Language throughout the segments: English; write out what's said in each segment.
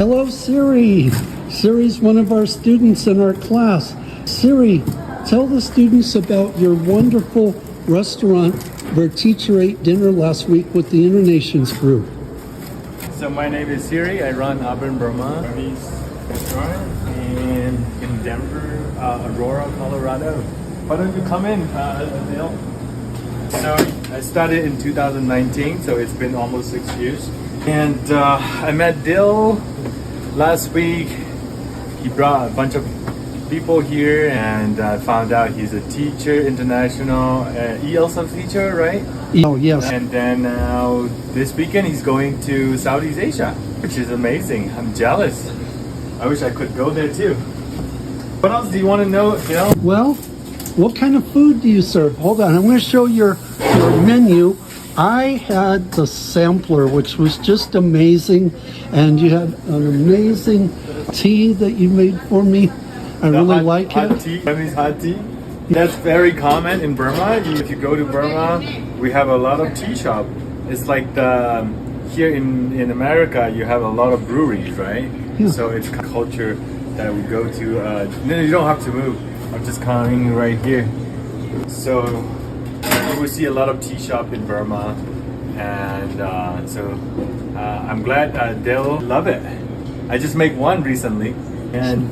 Hello, Siri. Siri's one of our students in our class. Siri, tell the students about your wonderful restaurant where teacher ate dinner last week with the Internations group. So my name is Siri. I run Auburn Burma Burmese restaurant in Denver, Aurora, Colorado. Why don't you come in, Dale? So I started in 2019, so it's been almost 6 years. And I met Dale last week. He brought a bunch of people here, and I found out he's a teacher, international IELTS teacher, right? Oh, yes. And then now this weekend he's going to Southeast Asia, which is amazing. I'm jealous. I wish I could go there too. What else do you want to know? Well, what kind of food do you serve? Hold on, I'm going to show your menu. I had the sampler, which was just amazing, and you had an amazing tea that you made for me. I really like it. Burmese hot tea. That's very common in Burma. If you go to Burma, we have a lot of tea shop. It's like here in America, you have a lot of breweries, right? Yeah. So it's a culture that we go to. You don't have to move. I'm just coming right here. So you will see a lot of tea shop in Burma, and I'm glad they'll love it. I just make one recently. And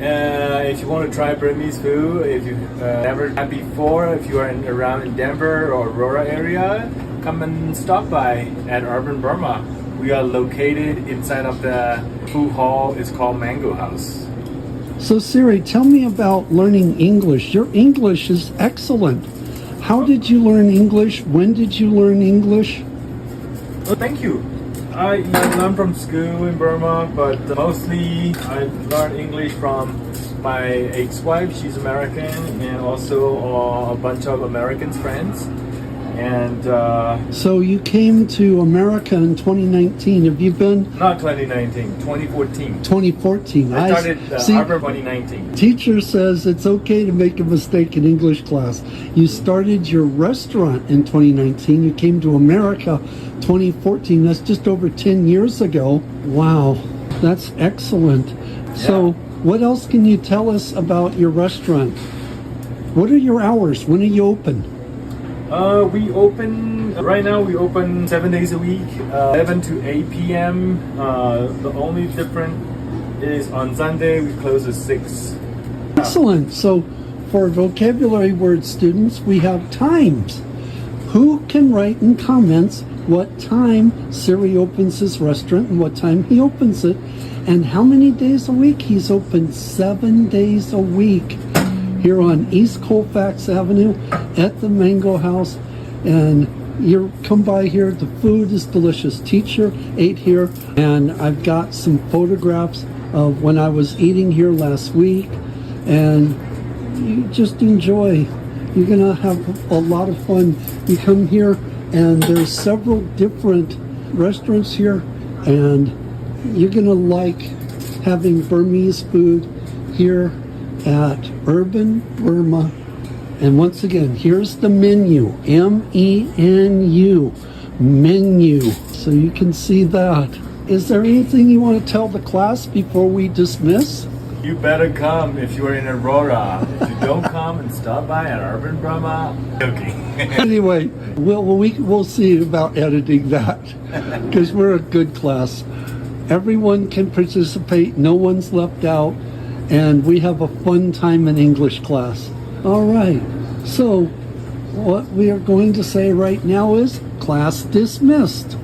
if you want to try Burmese food, if you never had before, if you are around in Denver or Aurora area, come and stop by at Urban Burma. We are located inside of the food hall. It's called Mango House. So Siri, tell me about learning English. Your English is excellent. How did you learn English? When did you learn English? Oh, thank you. I learned from school in Burma, but mostly I learned English from my ex-wife. She's American, and also a bunch of American friends. And so you came to America in 2019. Have you been? Not 2019, 2014. 2014. I started Harvard 2019. Teacher says it's okay to make a mistake in English class. You started your restaurant in 2019. You came to America 2014. That's just over 10 years ago. Wow, that's excellent. Yeah. So what else can you tell us about your restaurant? What are your hours? When are you open? We open, right now we open 7 days a week, 11 to 8 p.m. The only difference is on Sunday we close at 6. Excellent. So for vocabulary word students, we have times. Who can write in comments what time Siri opens his restaurant and what time he opens it, and how many days a week? He's open 7 days a week here on East Colfax Avenue at the Mango House. And you come by here, the food is delicious. Teacher ate here, and I've got some photographs of when I was eating here last week, and you just enjoy. You're gonna have a lot of fun. You come here, and there's several different restaurants here, and you're gonna like having Burmese food here at Urban Burma. And once again, here's the menu, MENU, menu, so you can see that. Is there anything you want to tell the class before we dismiss? You better come if you are in Aurora. If you don't come and stop by at Urban Burma, joking. Anyway, we'll see about editing that, because we're a good class. Everyone can participate, no one's left out, and we have a fun time in English class. All right, so what we are going to say right now is class dismissed.